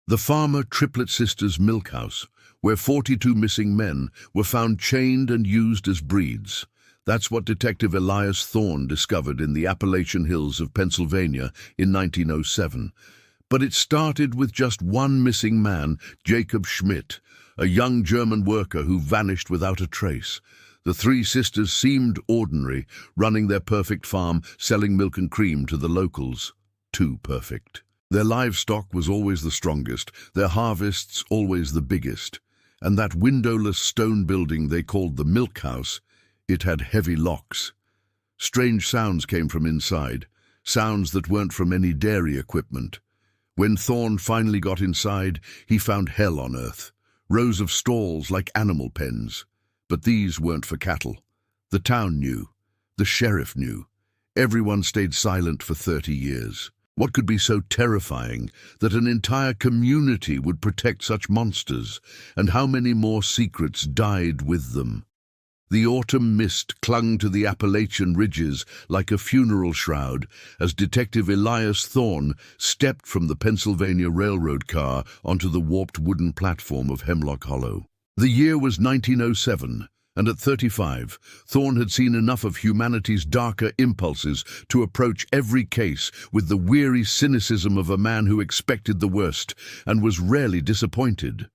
The farmer triplet sisters' milk house, where 42 missing men were found chained and used as breeds. That's what Detective Elias Thorne discovered in the Appalachian Hills of Pennsylvania in 1907. But it started with just one missing man, Jacob Schmidt, a young German worker who vanished without a trace. The three sisters seemed ordinary, running their perfect farm, selling milk and cream to the locals. Too perfect. Their livestock was always the strongest, their harvests always the biggest. And that windowless stone building they called the milk house, it had heavy locks. Strange sounds came from inside, sounds that weren't from any dairy equipment. When Thorne finally got inside, he found hell on earth. Rows of stalls like animal pens. But these weren't for cattle. The town knew. The sheriff knew. Everyone stayed silent for 30 years. What could be so terrifying that an entire community would protect such monsters, and how many more secrets died with them? The autumn mist clung to the Appalachian ridges like a funeral shroud as Detective Elias Thorne stepped from the Pennsylvania Railroad car onto the warped wooden platform of Hemlock Hollow. The year was 1907, and at 35, Thorne had seen enough of humanity's darker impulses to approach every case with the weary cynicism of a man who expected the worst and was rarely disappointed.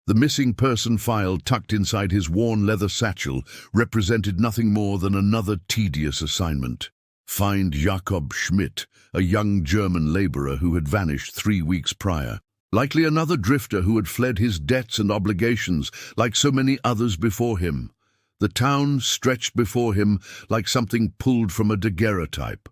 The missing person file tucked inside his worn leather satchel represented nothing more than another tedious assignment. Find Jakob Schmidt, a young German laborer who had vanished 3 weeks prior. Likely another drifter who had fled his debts and obligations like so many others before him. The town stretched before him like something pulled from a daguerreotype.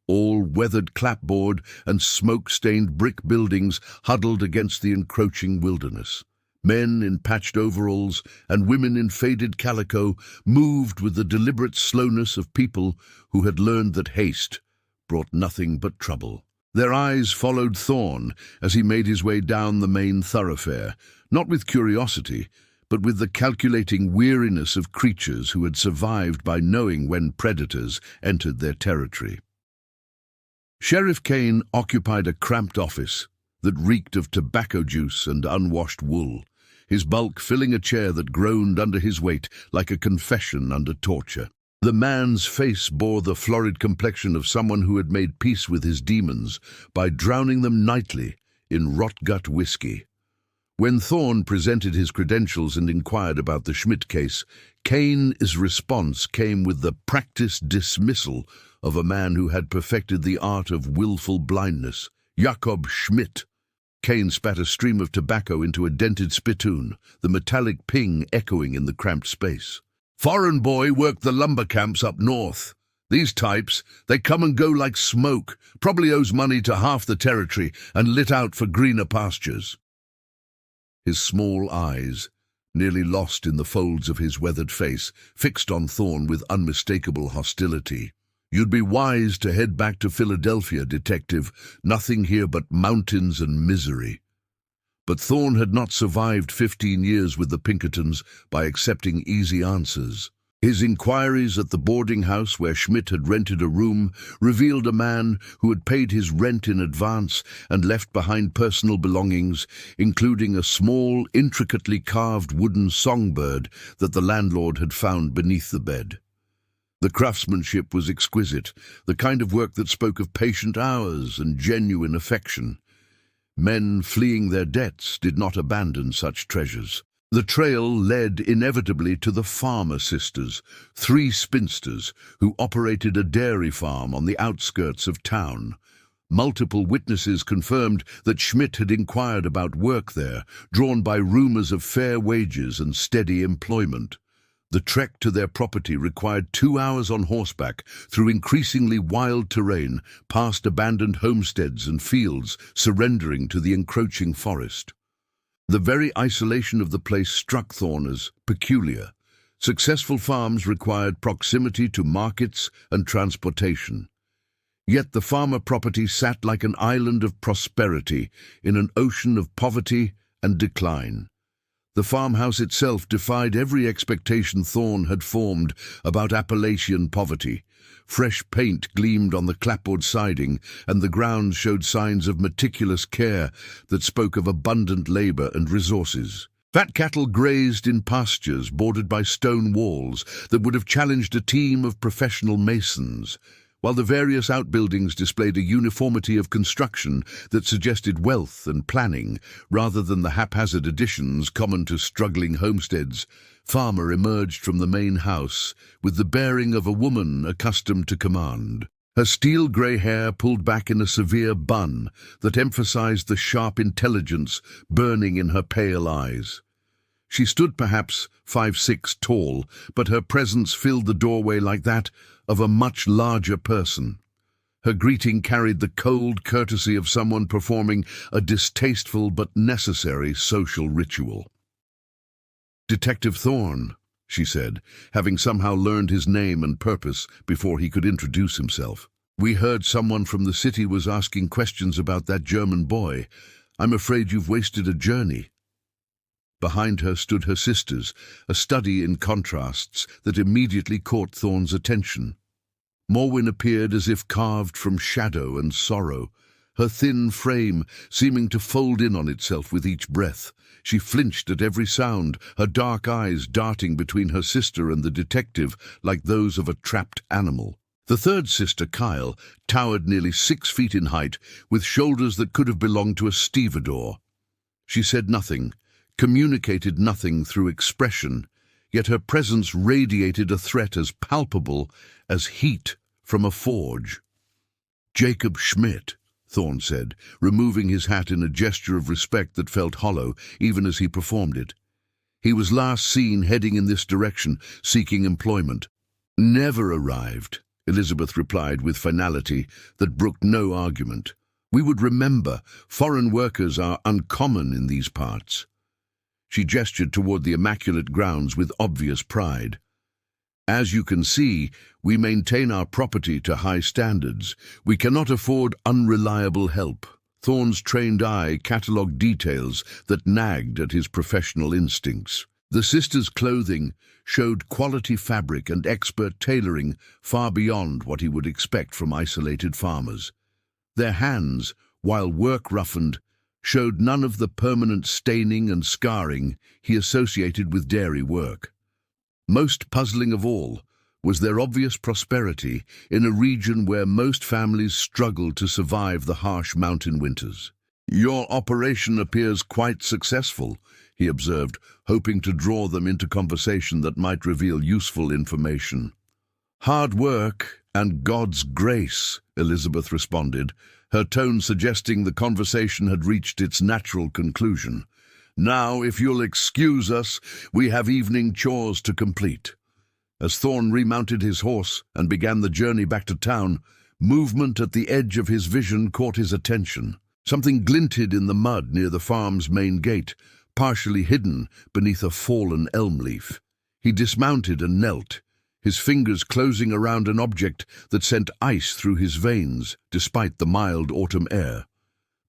All weathered clapboard and smoke-stained brick buildings huddled against the encroaching wilderness. Men in patched overalls and women in faded calico moved with the deliberate slowness of people who had learned that haste brought nothing but trouble. Their eyes followed Thorne as he made his way down the main thoroughfare, not with curiosity, but with the calculating weariness of creatures who had survived by knowing when predators entered their territory. Sheriff Kane occupied a cramped office that reeked of tobacco juice and unwashed wool, his bulk filling a chair that groaned under his weight like a confession under torture. The man's face bore the florid complexion of someone who had made peace with his demons by drowning them nightly in rot-gut whiskey. When Thorne presented his credentials and inquired about the Schmidt case, Kane's response came with the practiced dismissal of a man who had perfected the art of willful blindness. Jakob Schmidt. Kane spat a stream of tobacco into a dented spittoon, the metallic ping echoing in the cramped space. Foreign boy worked the lumber camps up north. These types, they come and go like smoke, probably owes money to half the territory and lit out for greener pastures. His small eyes, nearly lost in the folds of his weathered face, fixed on Thorne with unmistakable hostility. You'd be wise to head back to Philadelphia, detective. Nothing here but mountains and misery. But Thorne had not survived 15 years with the Pinkertons by accepting easy answers. His inquiries at the boarding house where Schmidt had rented a room revealed a man who had paid his rent in advance and left behind personal belongings, including a small, intricately carved wooden songbird that the landlord had found beneath the bed. The craftsmanship was exquisite, the kind of work that spoke of patient hours and genuine affection. Men fleeing their debts did not abandon such treasures. The trail led inevitably to the Farmer sisters, 3 spinsters who operated a dairy farm on the outskirts of town. Multiple witnesses confirmed that Schmidt had inquired about work there, drawn by rumors of fair wages and steady employment. The trek to their property required 2 hours on horseback through increasingly wild terrain, past abandoned homesteads and fields, surrendering to the encroaching forest. The very isolation of the place struck Thorne as peculiar. Successful farms required proximity to markets and transportation. Yet the farmer property sat like an island of prosperity in an ocean of poverty and decline. The farmhouse itself defied every expectation Thorne had formed about Appalachian poverty. Fresh paint gleamed on the clapboard siding, and the grounds showed signs of meticulous care that spoke of abundant labor and resources. Fat cattle grazed in pastures bordered by stone walls that would have challenged a team of professional masons, while the various outbuildings displayed a uniformity of construction that suggested wealth and planning rather than the haphazard additions common to struggling homesteads. Farmer emerged from the main house with the bearing of a woman accustomed to command. Her steel-grey hair pulled back in a severe bun that emphasized the sharp intelligence burning in her pale eyes. She stood perhaps 5'6" tall, but her presence filled the doorway like that of a much larger person. Her greeting carried the cold courtesy of someone performing a distasteful but necessary social ritual. "Detective Thorne," she said, having somehow learned his name and purpose before he could introduce himself. "We heard someone from the city was asking questions about that German boy. I'm afraid you've wasted a journey." Behind her stood her sisters, a study in contrasts that immediately caught Thorne's attention. Morwen appeared as if carved from shadow and sorrow, her thin frame seeming to fold in on itself with each breath. She flinched at every sound, her dark eyes darting between her sister and the detective like those of a trapped animal. The third sister, Kyle, towered nearly 6 feet in height, with shoulders that could have belonged to a stevedore. She said nothing, communicated nothing through expression, yet her presence radiated a threat as palpable as heat from a forge. "Jacob Schmidt," Thorne said, removing his hat in a gesture of respect that felt hollow even as he performed it. "He was last seen heading in this direction, seeking employment." "Never arrived," Elizabeth replied with finality that brooked no argument. "We would remember. Foreign workers are uncommon in these parts." She gestured toward the immaculate grounds with obvious pride. "As you can see, we maintain our property to high standards. We cannot afford unreliable help." Thorne's trained eye catalogued details that nagged at his professional instincts. The sisters' clothing showed quality fabric and expert tailoring far beyond what he would expect from isolated farmers. Their hands, while work-roughened, showed none of the permanent staining and scarring he associated with dairy work. Most puzzling of all was their obvious prosperity in a region where most families struggled to survive the harsh mountain winters. "Your operation appears quite successful," he observed, hoping to draw them into conversation that might reveal useful information. "Hard work and God's grace," Elizabeth responded, her tone suggesting the conversation had reached its natural conclusion. "Now, if you'll excuse us, we have evening chores to complete." As Thorne remounted his horse and began the journey back to town, movement at the edge of his vision caught his attention. Something glinted in the mud near the farm's main gate, partially hidden beneath a fallen elm leaf. He dismounted and knelt, his fingers closing around an object that sent ice through his veins despite the mild autumn air.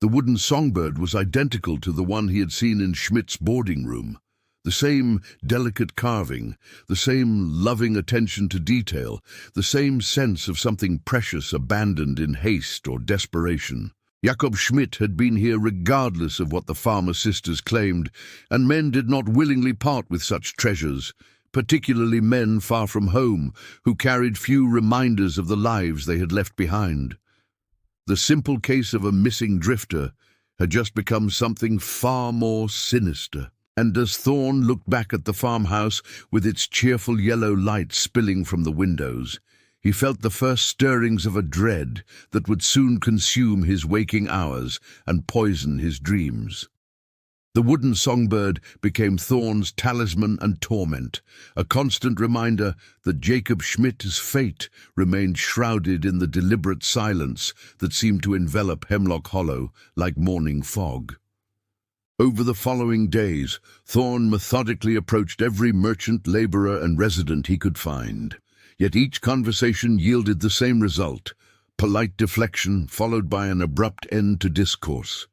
The wooden songbird was identical to the one he had seen in Schmidt's boarding room. The same delicate carving, the same loving attention to detail, the same sense of something precious abandoned in haste or desperation. Jakob Schmidt had been here regardless of what the farmer sisters claimed, and men did not willingly part with such treasures, particularly men far from home, who carried few reminders of the lives they had left behind. The simple case of a missing drifter had just become something far more sinister. And as Thorne looked back at the farmhouse with its cheerful yellow light spilling from the windows, he felt the first stirrings of a dread that would soon consume his waking hours and poison his dreams. The wooden songbird became Thorne's talisman and torment, a constant reminder that Jacob Schmidt's fate remained shrouded in the deliberate silence that seemed to envelop Hemlock Hollow like morning fog. Over the following days, Thorne methodically approached every merchant, laborer, and resident he could find. Yet each conversation yielded the same result: polite deflection followed by an abrupt end to discourse.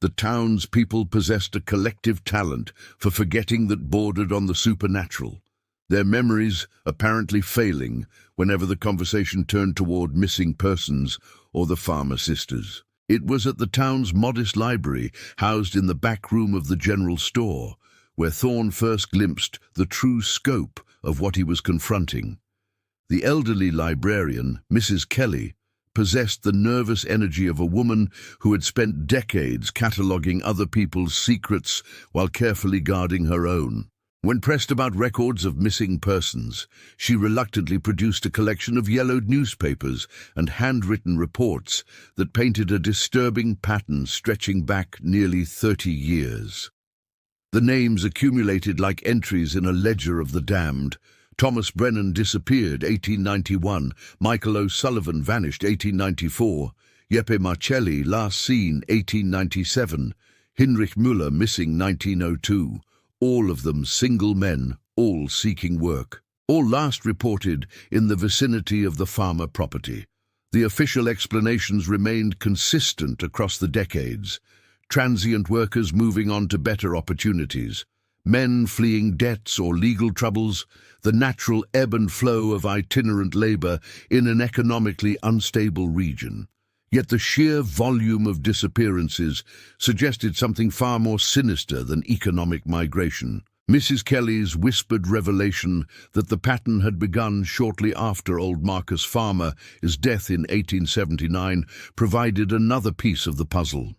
The townspeople possessed a collective talent for forgetting that bordered on the supernatural, their memories apparently failing whenever the conversation turned toward missing persons or the farmer sisters. It was at the town's modest library, housed in the back room of the general store, where Thorne first glimpsed the true scope of what he was confronting. The elderly librarian, Mrs. Kelly, possessed the nervous energy of a woman who had spent decades cataloguing other people's secrets while carefully guarding her own. When pressed about records of missing persons, she reluctantly produced a collection of yellowed newspapers and handwritten reports that painted a disturbing pattern stretching back nearly 30 years. The names accumulated like entries in a ledger of the damned. Thomas Brennan disappeared, 1891. Michael O'Sullivan vanished, 1894. Jeppe Marcelli last seen, 1897. Hinrich Müller missing, 1902. All of them single men, all seeking work. All last reported in the vicinity of the farmer property. The official explanations remained consistent across the decades. Transient workers moving on to better opportunities. Men fleeing debts or legal troubles, the natural ebb and flow of itinerant labor in an economically unstable region. Yet the sheer volume of disappearances suggested something far more sinister than economic migration. Mrs. Kelly's whispered revelation that the pattern had begun shortly after old Marcus Farmer's death in 1879 provided another piece of the puzzle.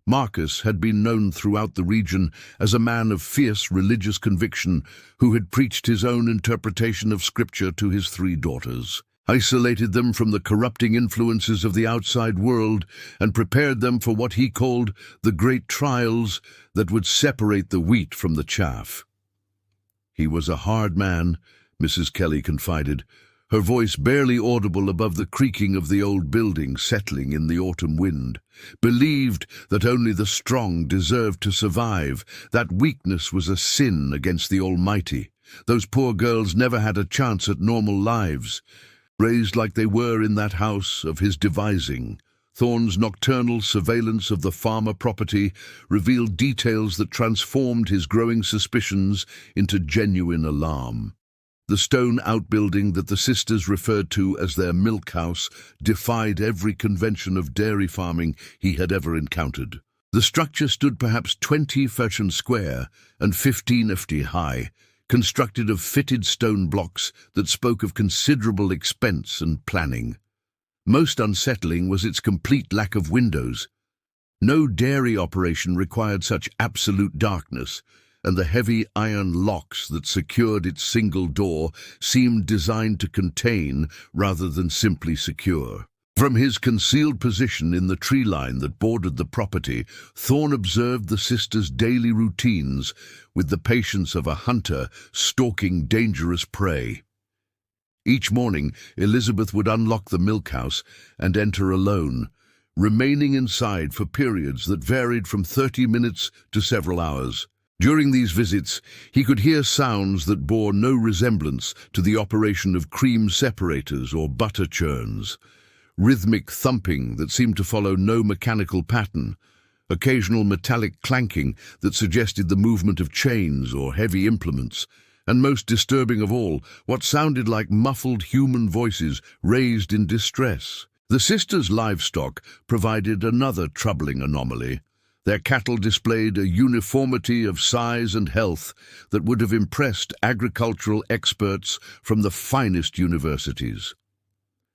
Marcus had been known throughout the region as a man of fierce religious conviction who had preached his own interpretation of Scripture to his 3 daughters, isolated them from the corrupting influences of the outside world, and prepared them for what he called the great trials that would separate the wheat from the chaff. He was a hard man, Mrs. Kelly confided, her voice barely audible above the creaking of the old building settling in the autumn wind. Believed that only the strong deserved to survive, that weakness was a sin against the Almighty. Those poor girls never had a chance at normal lives. Raised like they were in that house of his devising, Thorne's nocturnal surveillance of the farmer property revealed details that transformed his growing suspicions into genuine alarm. The stone outbuilding that the sisters referred to as their milk house defied every convention of dairy farming he had ever encountered. The structure stood perhaps 20 feet square and 15 feet high, constructed of fitted stone blocks that spoke of considerable expense and planning. Most unsettling was its complete lack of windows. No dairy operation required such absolute darkness, and the heavy iron locks that secured its single door seemed designed to contain rather than simply secure. From his concealed position in the tree line that bordered the property, Thorne observed the sisters' daily routines with the patience of a hunter stalking dangerous prey. Each morning, Elizabeth would unlock the milk house and enter alone, remaining inside for periods that varied from 30 minutes to several hours. During these visits, he could hear sounds that bore no resemblance to the operation of cream separators or butter churns. Rhythmic thumping that seemed to follow no mechanical pattern, occasional metallic clanking that suggested the movement of chains or heavy implements, and most disturbing of all, what sounded like muffled human voices raised in distress. The sisters' livestock provided another troubling anomaly. Their cattle displayed a uniformity of size and health that would have impressed agricultural experts from the finest universities.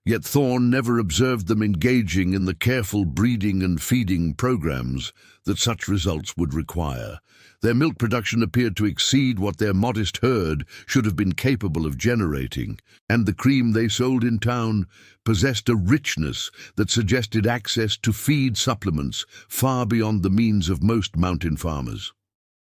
Yet Thorne never observed them engaging in the careful breeding and feeding programs that such results would require. Their milk production appeared to exceed what their modest herd should have been capable of generating, and the cream they sold in town possessed a richness that suggested access to feed supplements far beyond the means of most mountain farmers.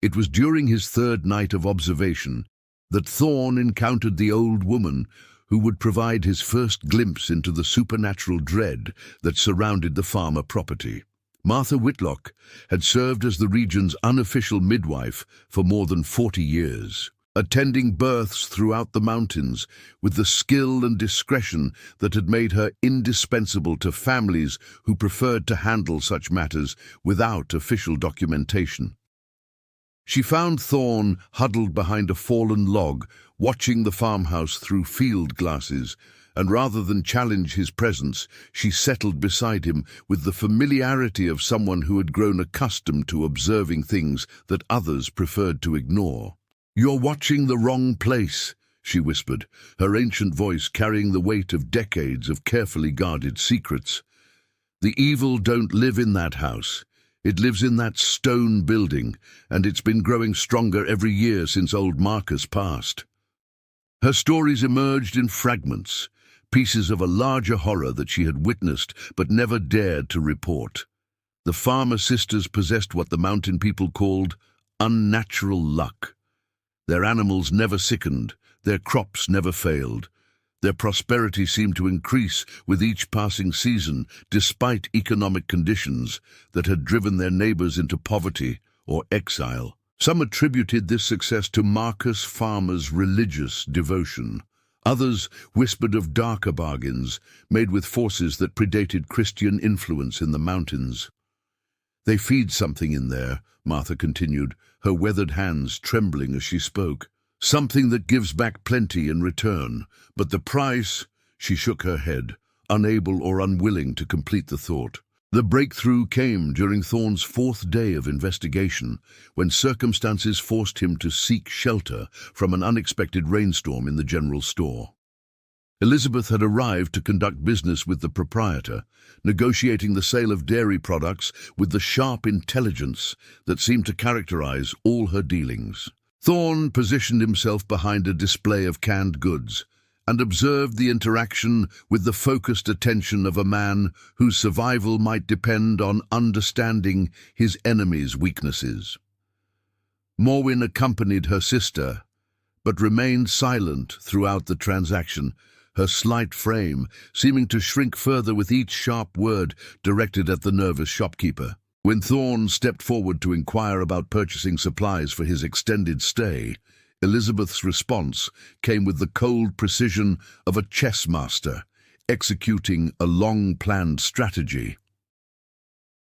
It was during his 3rd night of observation that Thorne encountered the old woman who would provide his first glimpse into the supernatural dread that surrounded the farmer property. Martha Whitlock had served as the region's unofficial midwife for more than 40 years. attending births throughout the mountains with the skill and discretion that had made her indispensable to families who preferred to handle such matters without official documentation. She found Thorne huddled behind a fallen log, watching the farmhouse through field glasses, and rather than challenge his presence, she settled beside him with the familiarity of someone who had grown accustomed to observing things that others preferred to ignore. "You're watching the wrong place," she whispered, her ancient voice carrying the weight of decades of carefully guarded secrets. "The evil don't live in that house. It lives in that stone building, and it's been growing stronger every year since old Marcus passed." Her stories emerged in fragments, pieces of a larger horror that she had witnessed but never dared to report. The farmer sisters possessed what the mountain people called unnatural luck. Their animals never sickened, their crops never failed. Their prosperity seemed to increase with each passing season, despite economic conditions that had driven their neighbors into poverty or exile. Some attributed this success to Marcus farmers' religious devotion. Others whispered of darker bargains made with forces that predated Christian influence in the mountains. "They feed something in there," Martha continued, her weathered hands trembling as she spoke. "Something that gives back plenty in return. But the price—" She shook her head, unable or unwilling to complete the thought. The breakthrough came during Thorne's 4th day of investigation, when circumstances forced him to seek shelter from an unexpected rainstorm in the general store. Elizabeth had arrived to conduct business with the proprietor, negotiating the sale of dairy products with the sharp intelligence that seemed to characterize all her dealings. Thorne positioned himself behind a display of canned goods and observed the interaction with the focused attention of a man whose survival might depend on understanding his enemy's weaknesses. Morwen accompanied her sister, but remained silent throughout the transaction, her slight frame seeming to shrink further with each sharp word directed at the nervous shopkeeper. When Thorne stepped forward to inquire about purchasing supplies for his extended stay, Elizabeth's response came with the cold precision of a chess master, executing a long-planned strategy.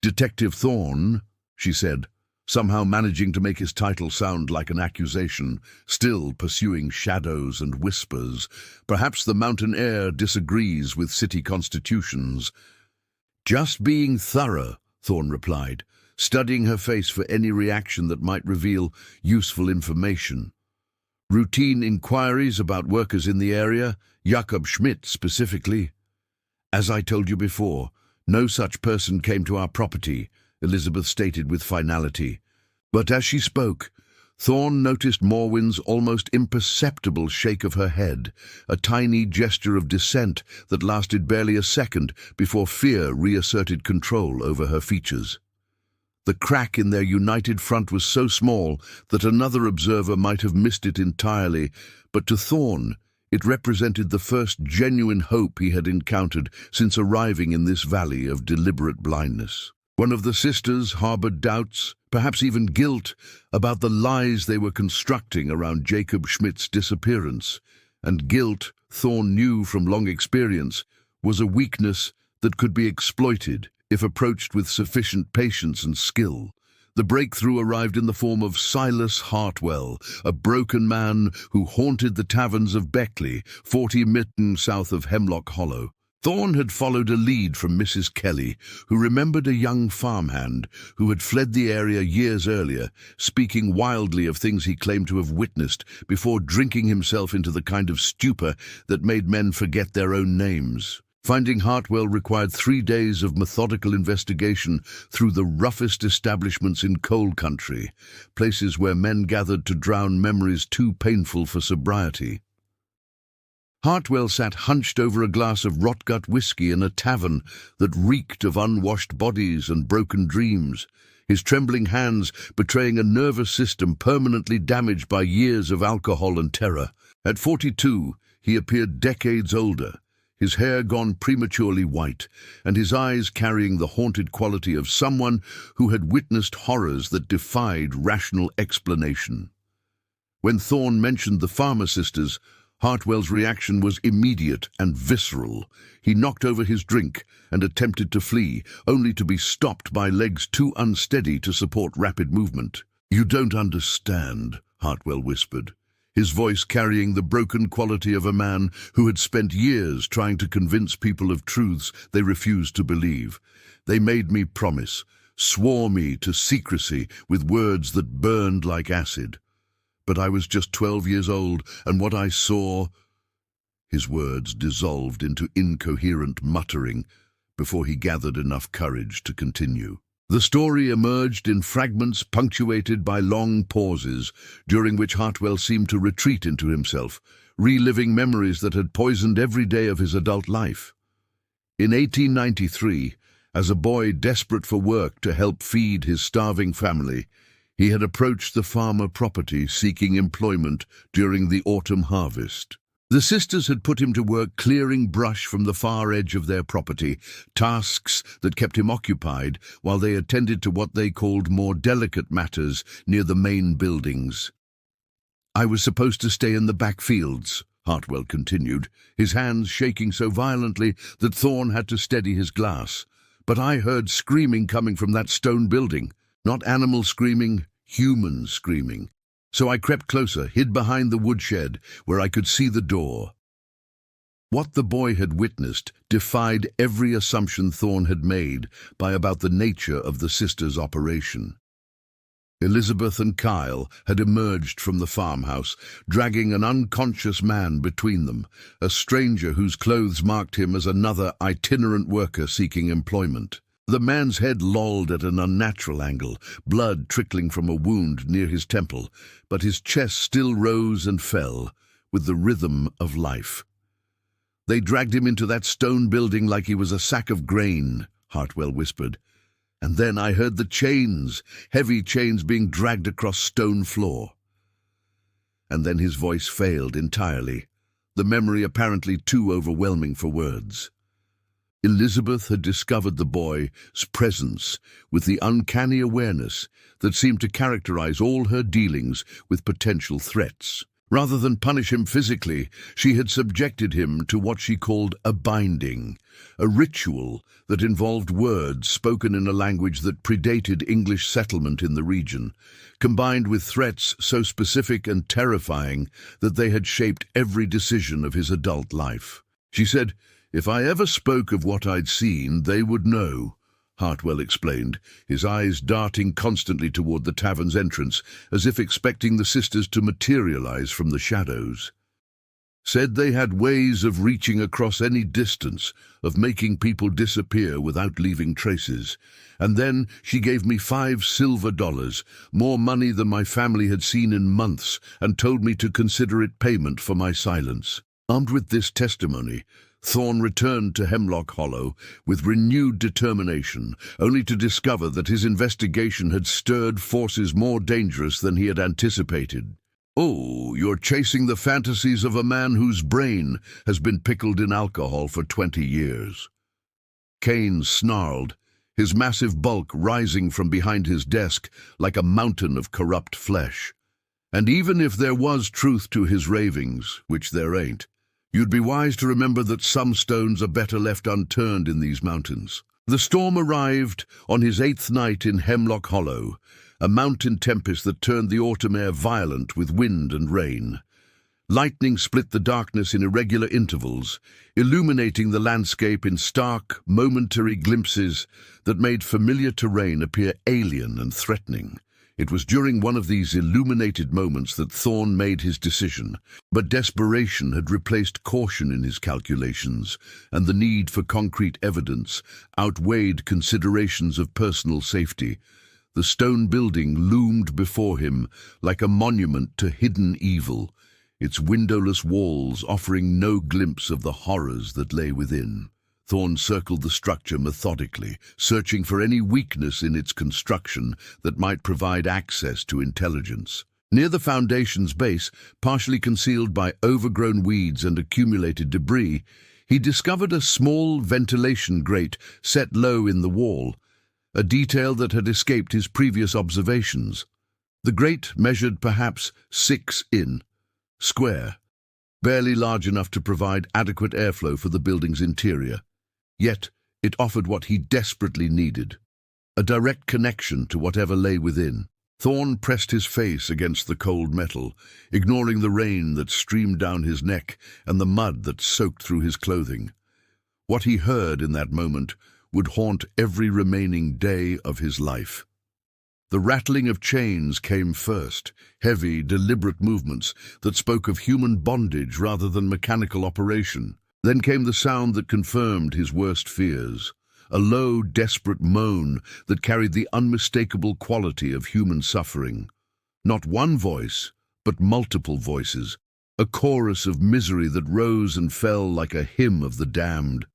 "Detective Thorne," she said, somehow managing to make his title sound like an accusation, still pursuing shadows and whispers. "Perhaps the mountain air disagrees with city constitutions." "Just being thorough," Thorne replied, studying her face for any reaction that might reveal useful information. "Routine inquiries about workers in the area, Jakob Schmidt specifically." "As I told you before, no such person came to our property," Elizabeth stated with finality. But as she spoke, Thorne noticed Morwen's almost imperceptible shake of her head, a tiny gesture of dissent that lasted barely a second before fear reasserted control over her features. The crack in their united front was so small that another observer might have missed it entirely, but to Thorne it represented the first genuine hope he had encountered since arriving in this valley of deliberate blindness. One of the sisters harbored doubts, perhaps even guilt, about the lies they were constructing around Jacob Schmidt's disappearance, and guilt, Thorne knew from long experience, was a weakness that could be exploited if approached with sufficient patience and skill. The breakthrough arrived in the form of Silas Hartwell, a broken man who haunted the taverns of Beckley, 40 miles south of Hemlock Hollow. Thorne had followed a lead from Mrs. Kelly, who remembered a young farmhand who had fled the area years earlier, speaking wildly of things he claimed to have witnessed before drinking himself into the kind of stupor that made men forget their own names. Finding Hartwell required 3 days of methodical investigation through the roughest establishments in coal country, places where men gathered to drown memories too painful for sobriety. Hartwell sat hunched over a glass of rot-gut whiskey in a tavern that reeked of unwashed bodies and broken dreams, his trembling hands betraying a nervous system permanently damaged by years of alcohol and terror. At 42, he appeared decades older, his hair gone prematurely white, and his eyes carrying the haunted quality of someone who had witnessed horrors that defied rational explanation. When Thorne mentioned the farmer sisters, Hartwell's reaction was immediate and visceral. He knocked over his drink and attempted to flee, only to be stopped by legs too unsteady to support rapid movement. "You don't understand," Hartwell whispered, his voice carrying the broken quality of a man who had spent years trying to convince people of truths they refused to believe. "They made me promise, swore me to secrecy with words that burned like acid. But I was just 12 years old, and what I saw—" His words dissolved into incoherent muttering before he gathered enough courage to continue. The story emerged in fragments punctuated by long pauses, during which Hartwell seemed to retreat into himself, reliving memories that had poisoned every day of his adult life. In 1893, as a boy desperate for work to help feed his starving family, he had approached the farmer property seeking employment during the autumn harvest. The sisters had put him to work clearing brush from the far edge of their property, tasks that kept him occupied while they attended to what they called more delicate matters near the main buildings. "I was supposed to stay in the back fields," Hartwell continued, his hands shaking so violently that Thorne had to steady his glass. "But I heard screaming coming from that stone building. Not animal screaming, human screaming. So I crept closer, hid behind the woodshed, where I could see the door." What the boy had witnessed defied every assumption Thorne had made about the nature of the sisters' operation. Elizabeth and Kyle had emerged from the farmhouse, dragging an unconscious man between them, a stranger whose clothes marked him as another itinerant worker seeking employment. The man's head lolled at an unnatural angle, blood trickling from a wound near his temple, but his chest still rose and fell with the rhythm of life. "They dragged him into that stone building like he was a sack of grain," Hartwell whispered. "And then I heard the chains, heavy chains being dragged across stone floor." And then his voice failed entirely, the memory apparently too overwhelming for words. Elizabeth had discovered the boy's presence with the uncanny awareness that seemed to characterize all her dealings with potential threats. Rather than punish him physically, she had subjected him to what she called a binding, a ritual that involved words spoken in a language that predated English settlement in the region, combined with threats so specific and terrifying that they had shaped every decision of his adult life. She said, "If I ever spoke of what I'd seen, they would know," Hartwell explained, his eyes darting constantly toward the tavern's entrance, as if expecting the sisters to materialize from the shadows. "Said they had ways of reaching across any distance, of making people disappear without leaving traces. And then she gave me $5 silver, more money than my family had seen in months, and told me to consider it payment for my silence." Armed with this testimony, Thorne returned to Hemlock Hollow with renewed determination, only to discover that his investigation had stirred forces more dangerous than he had anticipated. "Oh, you're chasing the fantasies of a man whose brain has been pickled in alcohol for 20 years. Kane snarled, his massive bulk rising from behind his desk like a mountain of corrupt flesh. "And even if there was truth to his ravings, which there ain't, you'd be wise to remember that some stones are better left unturned in these mountains." The storm arrived on his 8th night in Hemlock Hollow, a mountain tempest that turned the autumn air violent with wind and rain. Lightning split the darkness in irregular intervals, illuminating the landscape in stark, momentary glimpses that made familiar terrain appear alien and threatening. It was during one of these illuminated moments that Thorne made his decision, but desperation had replaced caution in his calculations, and the need for concrete evidence outweighed considerations of personal safety. The stone building loomed before him like a monument to hidden evil, its windowless walls offering no glimpse of the horrors that lay within. Thorne circled the structure methodically, searching for any weakness in its construction that might provide access to intelligence. Near the foundation's base, partially concealed by overgrown weeds and accumulated debris, he discovered a small ventilation grate set low in the wall, a detail that had escaped his previous observations. The grate measured perhaps 6 in square, barely large enough to provide adequate airflow for the building's interior. Yet it offered what he desperately needed, a direct connection to whatever lay within. Thorn pressed his face against the cold metal, ignoring the rain that streamed down his neck and the mud that soaked through his clothing. What he heard in that moment would haunt every remaining day of his life. The rattling of chains came first, heavy, deliberate movements that spoke of human bondage rather than mechanical operation. Then came the sound that confirmed his worst fears, a low, desperate moan that carried the unmistakable quality of human suffering. Not one voice, but multiple voices, a chorus of misery that rose and fell like a hymn of the damned.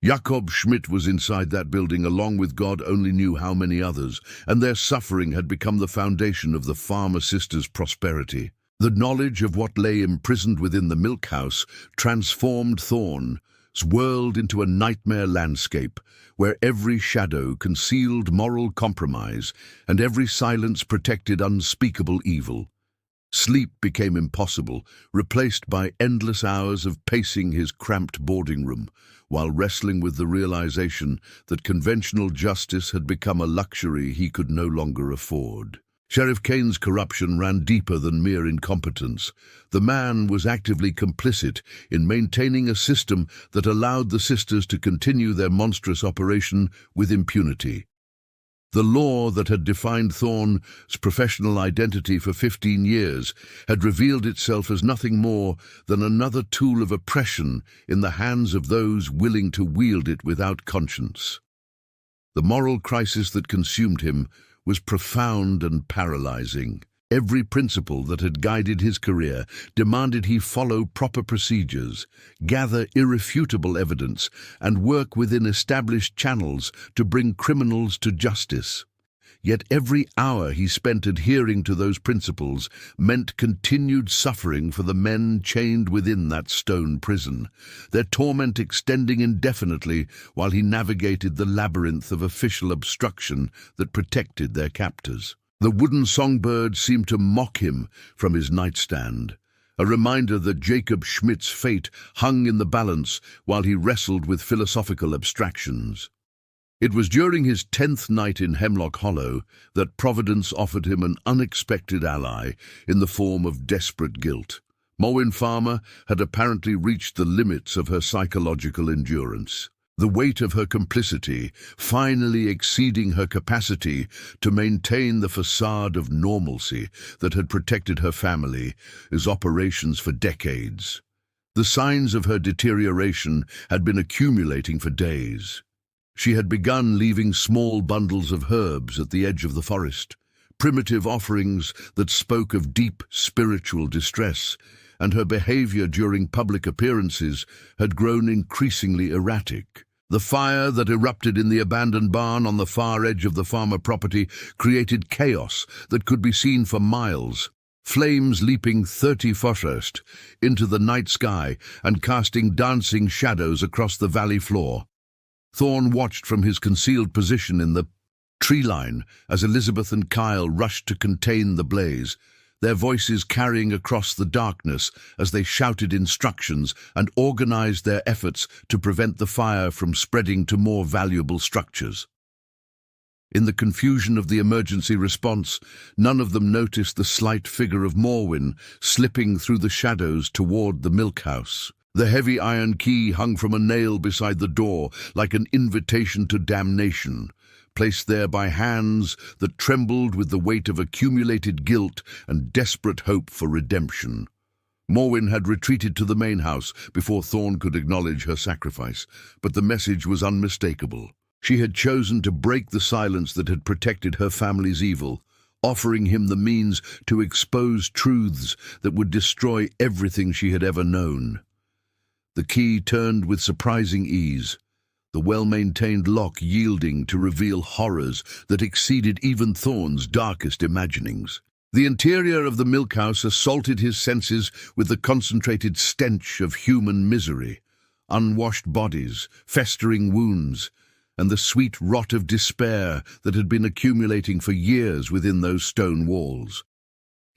Jakob Schmidt was inside that building along with God only knew how many others, and their suffering had become the foundation of the farmer sisters' prosperity. The knowledge of what lay imprisoned within the milk house transformed Thorn's world into a nightmare landscape, where every shadow concealed moral compromise and every silence protected unspeakable evil. Sleep became impossible, replaced by endless hours of pacing his cramped boarding room, while wrestling with the realization that conventional justice had become a luxury he could no longer afford. Sheriff Kane's corruption ran deeper than mere incompetence. The man was actively complicit in maintaining a system that allowed the sisters to continue their monstrous operation with impunity. The law that had defined Thorn's professional identity for 15 years had revealed itself as nothing more than another tool of oppression in the hands of those willing to wield it without conscience. The moral crisis that consumed him was profound and paralyzing. Every principle that had guided his career demanded he follow proper procedures, gather irrefutable evidence, and work within established channels to bring criminals to justice. Yet every hour he spent adhering to those principles meant continued suffering for the men chained within that stone prison, their torment extending indefinitely while he navigated the labyrinth of official obstruction that protected their captors. The wooden songbird seemed to mock him from his nightstand, a reminder that Jacob Schmidt's fate hung in the balance while he wrestled with philosophical abstractions. It was during his 10th night in Hemlock Hollow that Providence offered him an unexpected ally in the form of desperate guilt. Morwen Farmer had apparently reached the limits of her psychological endurance, the weight of her complicity finally exceeding her capacity to maintain the facade of normalcy that had protected her family's operations for decades. The signs of her deterioration had been accumulating for days. She had begun leaving small bundles of herbs at the edge of the forest, primitive offerings that spoke of deep spiritual distress, and her behavior during public appearances had grown increasingly erratic. The fire that erupted in the abandoned barn on the far edge of the farmer property created chaos that could be seen for miles, flames leaping 30 foot into the night sky and casting dancing shadows across the valley floor. Thorn watched from his concealed position in the tree line as Elizabeth and Kyle rushed to contain the blaze, their voices carrying across the darkness as they shouted instructions and organized their efforts to prevent the fire from spreading to more valuable structures. In the confusion of the emergency response, none of them noticed the slight figure of Morwen slipping through the shadows toward the milk house. The heavy iron key hung from a nail beside the door like an invitation to damnation, placed there by hands that trembled with the weight of accumulated guilt and desperate hope for redemption. Morwen had retreated to the main house before Thorn could acknowledge her sacrifice, but the message was unmistakable. She had chosen to break the silence that had protected her family's evil, offering him the means to expose truths that would destroy everything she had ever known. The key turned with surprising ease, the well-maintained lock yielding to reveal horrors that exceeded even Thorn's darkest imaginings. The interior of the milk house assaulted his senses with the concentrated stench of human misery, unwashed bodies, festering wounds, and the sweet rot of despair that had been accumulating for years within those stone walls.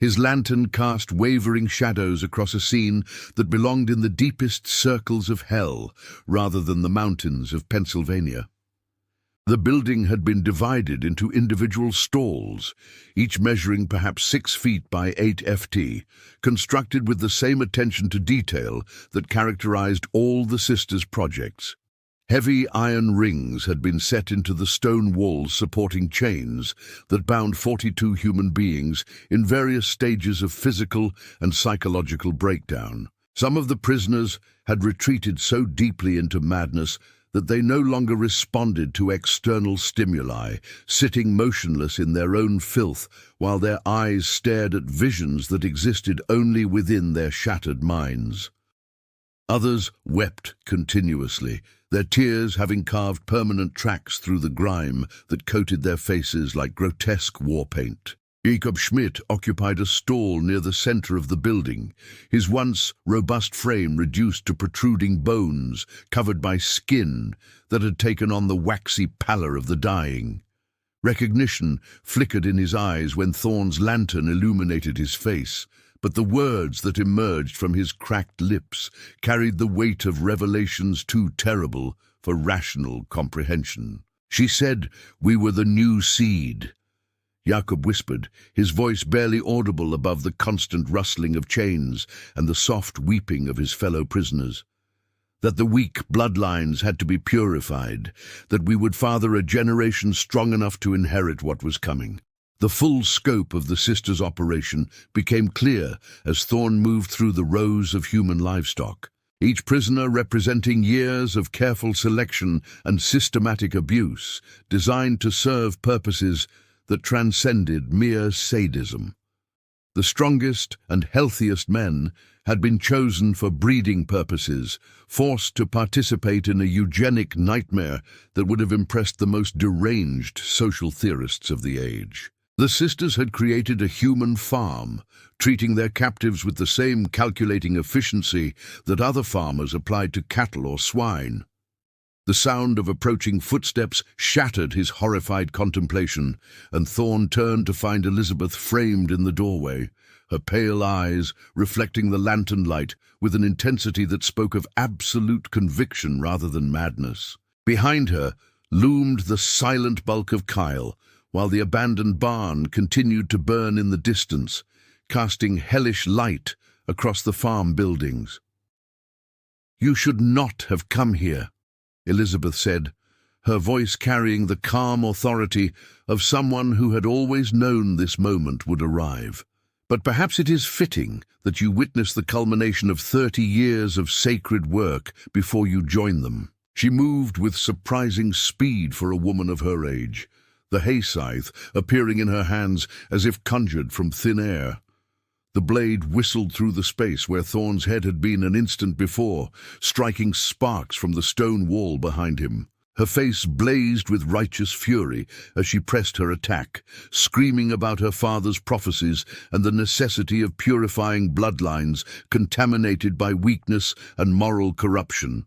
His lantern cast wavering shadows across a scene that belonged in the deepest circles of hell, rather than the mountains of Pennsylvania. The building had been divided into individual stalls, each measuring perhaps 6 feet by 8 ft, constructed with the same attention to detail that characterized all the sisters' projects. Heavy iron rings had been set into the stone walls supporting chains that bound 42 human beings in various stages of physical and psychological breakdown. Some of the prisoners had retreated so deeply into madness that they no longer responded to external stimuli, sitting motionless in their own filth while their eyes stared at visions that existed only within their shattered minds. Others wept continuously, their tears having carved permanent tracks through the grime that coated their faces like grotesque war paint. Jacob Schmidt occupied a stall near the center of the building, his once robust frame reduced to protruding bones covered by skin that had taken on the waxy pallor of the dying. Recognition flickered in his eyes when Thorne's lantern illuminated his face, but the words that emerged from his cracked lips carried the weight of revelations too terrible for rational comprehension. She said, "We were the new seed." Jacob whispered, his voice barely audible above the constant rustling of chains and the soft weeping of his fellow prisoners. That the weak bloodlines had to be purified, that we would father a generation strong enough to inherit what was coming. The full scope of the sisters' operation became clear as Thorne moved through the rows of human livestock, each prisoner representing years of careful selection and systematic abuse, designed to serve purposes that transcended mere sadism. The strongest and healthiest men had been chosen for breeding purposes, forced to participate in a eugenic nightmare that would have impressed the most deranged social theorists of the age. The sisters had created a human farm, treating their captives with the same calculating efficiency that other farmers applied to cattle or swine. The sound of approaching footsteps shattered his horrified contemplation, and Thorne turned to find Elizabeth framed in the doorway, her pale eyes reflecting the lantern light with an intensity that spoke of absolute conviction rather than madness. Behind her loomed the silent bulk of Kyle, while the abandoned barn continued to burn in the distance, casting hellish light across the farm buildings. "You should not have come here," Elizabeth said, her voice carrying the calm authority of someone who had always known this moment would arrive. "But perhaps it is fitting that you witness the culmination of 30 years of sacred work before you join them." She moved with surprising speed for a woman of her age, the hay scythe appearing in her hands as if conjured from thin air. The blade whistled through the space where Thorne's head had been an instant before, striking sparks from the stone wall behind him. Her face blazed with righteous fury as she pressed her attack, screaming about her father's prophecies and the necessity of purifying bloodlines contaminated by weakness and moral corruption.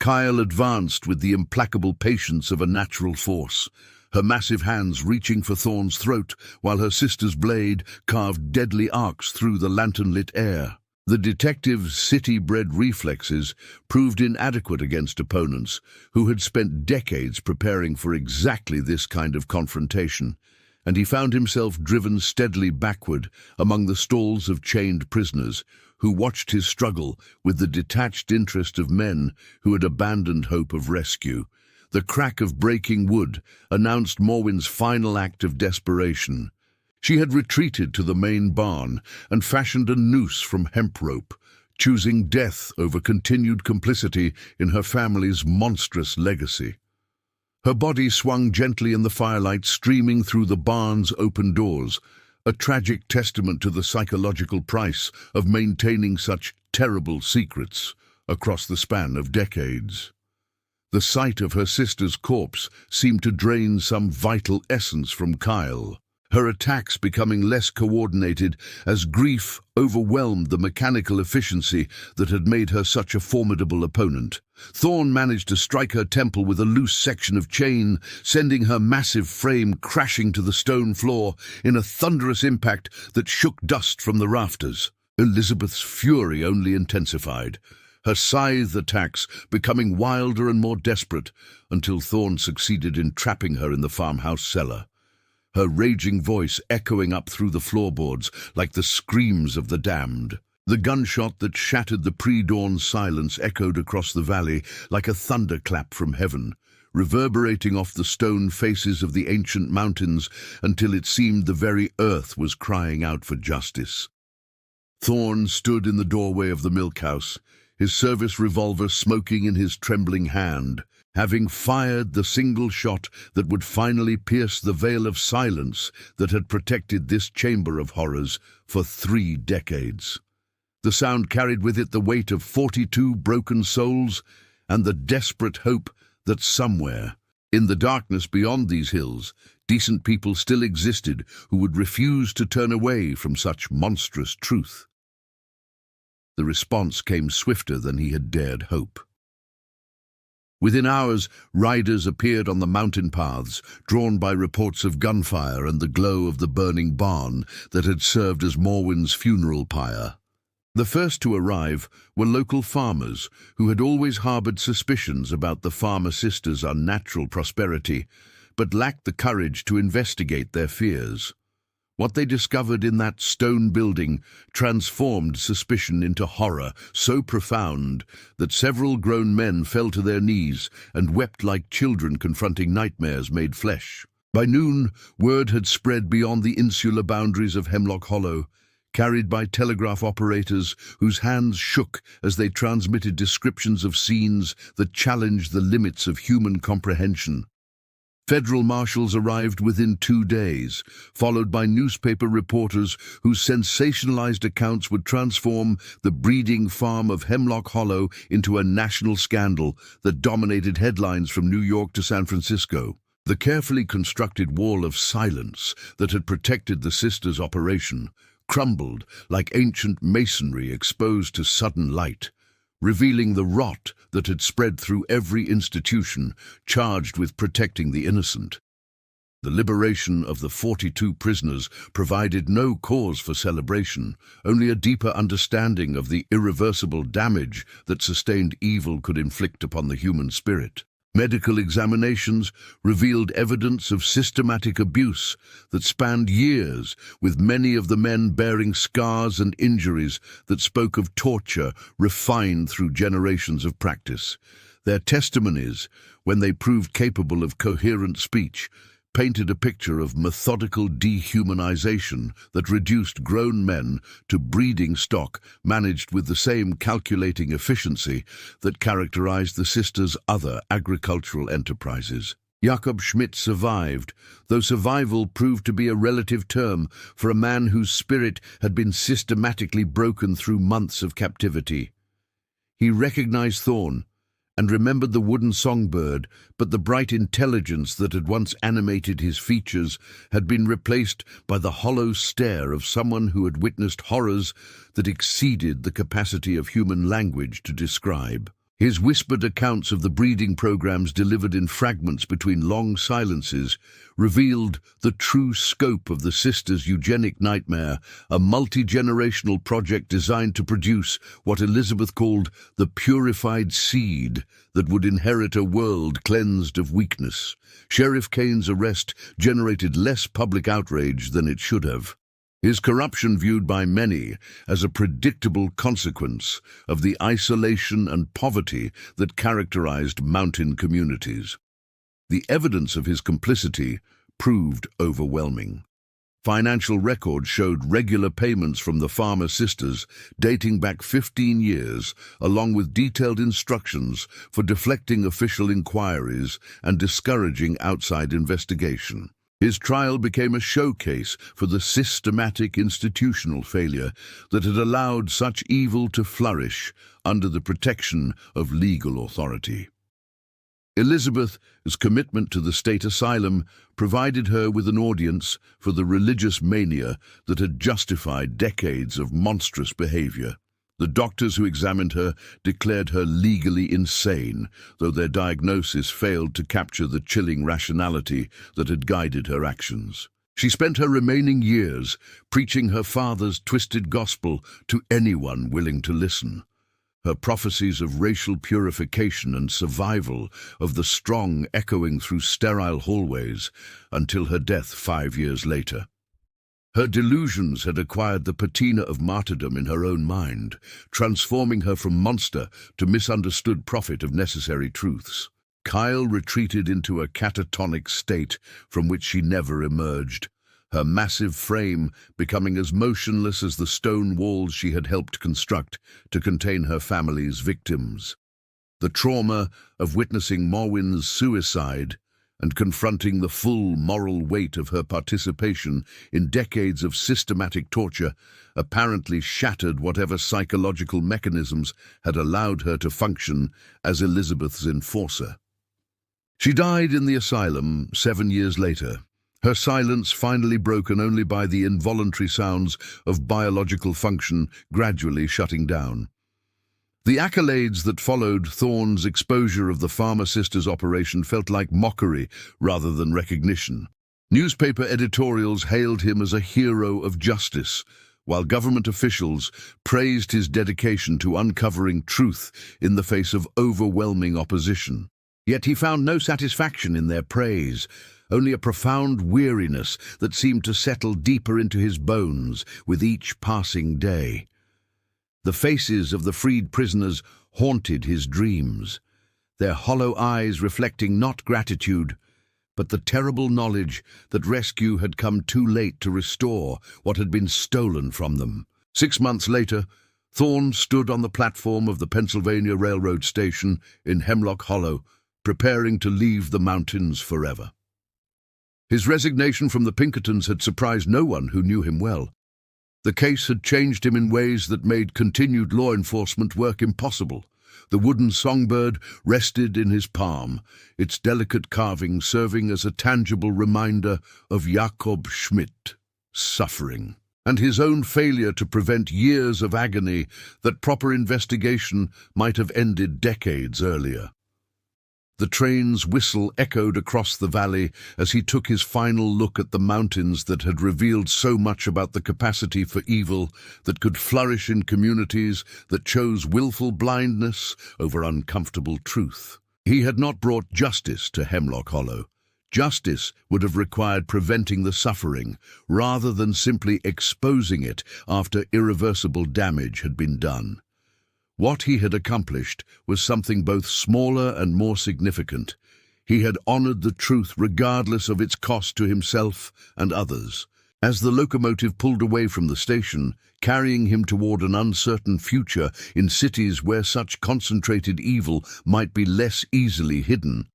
Kyle advanced with the implacable patience of a natural force, her massive hands reaching for Thorne's throat while her sister's blade carved deadly arcs through the lantern-lit air. The detective's city-bred reflexes proved inadequate against opponents who had spent decades preparing for exactly this kind of confrontation, and he found himself driven steadily backward among the stalls of chained prisoners who watched his struggle with the detached interest of men who had abandoned hope of rescue. The crack of breaking wood announced Morwen's final act of desperation. She had retreated to the main barn and fashioned a noose from hemp rope, choosing death over continued complicity in her family's monstrous legacy. Her body swung gently in the firelight streaming through the barn's open doors, a tragic testament to the psychological price of maintaining such terrible secrets across the span of decades. The sight of her sister's corpse seemed to drain some vital essence from Kyle. her attacks becoming less coordinated as grief overwhelmed the mechanical efficiency that had made her such a formidable opponent. Thorn managed to strike her temple with a loose section of chain, sending her massive frame crashing to the stone floor in a thunderous impact that shook dust from the rafters. Elizabeth's fury only intensified, her scythe attacks becoming wilder and more desperate until Thorn succeeded in trapping her in the farmhouse cellar, her raging voice echoing up through the floorboards like the screams of the damned. The gunshot that shattered the pre-dawn silence echoed across the valley like a thunderclap from heaven, reverberating off the stone faces of the ancient mountains until it seemed the very earth was crying out for justice. Thorn stood in the doorway of the milk house, his service revolver smoking in his trembling hand, having fired the single shot that would finally pierce the veil of silence that had protected this chamber of horrors for 3 decades. The sound carried with it the weight of 42 broken souls and the desperate hope that somewhere, in the darkness beyond these hills, decent people still existed who would refuse to turn away from such monstrous truth. The response came swifter than he had dared hope. Within hours, riders appeared on the mountain paths, drawn by reports of gunfire and the glow of the burning barn that had served as Morwen's funeral pyre. The first to arrive were local farmers who had always harbored suspicions about the farmer sisters' unnatural prosperity, but lacked the courage to investigate their fears. What they discovered in that stone building transformed suspicion into horror so profound that several grown men fell to their knees and wept like children confronting nightmares made flesh. By noon, word had spread beyond the insular boundaries of Hemlock Hollow, carried by telegraph operators whose hands shook as they transmitted descriptions of scenes that challenged the limits of human comprehension. Federal marshals arrived within 2 days, followed by newspaper reporters whose sensationalized accounts would transform the breeding farm of Hemlock Hollow into a national scandal that dominated headlines from New York to San Francisco. The carefully constructed wall of silence that had protected the sisters' operation crumbled like ancient masonry exposed to sudden light, revealing the rot that had spread through every institution charged with protecting the innocent. The liberation of the 42 prisoners provided no cause for celebration, only a deeper understanding of the irreversible damage that sustained evil could inflict upon the human spirit. Medical examinations revealed evidence of systematic abuse that spanned years, with many of the men bearing scars and injuries that spoke of torture refined through generations of practice. Their testimonies, when they proved capable of coherent speech, painted a picture of methodical dehumanization that reduced grown men to breeding stock managed with the same calculating efficiency that characterized the sisters' other agricultural enterprises. Jakob Schmidt survived, though survival proved to be a relative term for a man whose spirit had been systematically broken through months of captivity. He recognized Thorn and remembered the wooden songbird, but the bright intelligence that had once animated his features had been replaced by the hollow stare of someone who had witnessed horrors that exceeded the capacity of human language to describe. His whispered accounts of the breeding programs delivered in fragments between long silences revealed the true scope of the sisters' eugenic nightmare, a multi-generational project designed to produce what Elizabeth called the purified seed that would inherit a world cleansed of weakness. Sheriff Kane's arrest generated less public outrage than it should have. His corruption viewed by many as a predictable consequence of the isolation and poverty that characterized mountain communities. The evidence of his complicity proved overwhelming. Financial records showed regular payments from the farmer sisters dating back 15 years, along with detailed instructions for deflecting official inquiries and discouraging outside investigation. His trial became a showcase for the systematic institutional failure that had allowed such evil to flourish under the protection of legal authority. Elizabeth's commitment to the state asylum provided her with an audience for the religious mania that had justified decades of monstrous behavior. The doctors who examined her declared her legally insane, though their diagnosis failed to capture the chilling rationality that had guided her actions. She spent her remaining years preaching her father's twisted gospel to anyone willing to listen. Her prophecies of racial purification and survival of the strong echoing through sterile hallways until her death 5 years later. Her delusions had acquired the patina of martyrdom in her own mind, transforming her from monster to misunderstood prophet of necessary truths. Kyle retreated into a catatonic state from which she never emerged, her massive frame becoming as motionless as the stone walls she had helped construct to contain her family's victims. The trauma of witnessing Morwen's suicide and confronting the full moral weight of her participation in decades of systematic torture apparently shattered whatever psychological mechanisms had allowed her to function as Elizabeth's enforcer. She died in the asylum 7 years later, her silence finally broken only by the involuntary sounds of biological function gradually shutting down. The accolades that followed Thorne's exposure of the Farmer Sisters operation felt like mockery rather than recognition. Newspaper editorials hailed him as a hero of justice, while government officials praised his dedication to uncovering truth in the face of overwhelming opposition. Yet he found no satisfaction in their praise, only a profound weariness that seemed to settle deeper into his bones with each passing day. The faces of the freed prisoners haunted his dreams, their hollow eyes reflecting not gratitude, but the terrible knowledge that rescue had come too late to restore what had been stolen from them. 6 months later, Thorne stood on the platform of the Pennsylvania Railroad station in Hemlock Hollow, preparing to leave the mountains forever. His resignation from the Pinkertons had surprised no one who knew him well. The case had changed him in ways that made continued law enforcement work impossible. The wooden songbird rested in his palm, its delicate carving serving as a tangible reminder of Jacob Schmidt's suffering, and his own failure to prevent years of agony that proper investigation might have ended decades earlier. The train's whistle echoed across the valley as he took his final look at the mountains that had revealed so much about the capacity for evil that could flourish in communities that chose willful blindness over uncomfortable truth. He had not brought justice to Hemlock Hollow. Justice would have required preventing the suffering, rather than simply exposing it after irreversible damage had been done. What he had accomplished was something both smaller and more significant. He had honored the truth regardless of its cost to himself and others. As the locomotive pulled away from the station, carrying him toward an uncertain future in cities where such concentrated evil might be less easily hidden,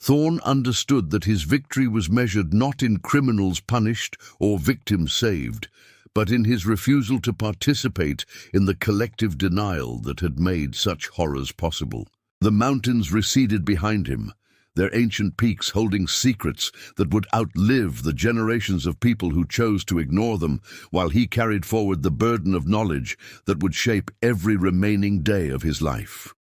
Thorne understood that his victory was measured not in criminals punished or victims saved, but in his refusal to participate in the collective denial that had made such horrors possible. The mountains receded behind him, their ancient peaks holding secrets that would outlive the generations of people who chose to ignore them, while he carried forward the burden of knowledge that would shape every remaining day of his life.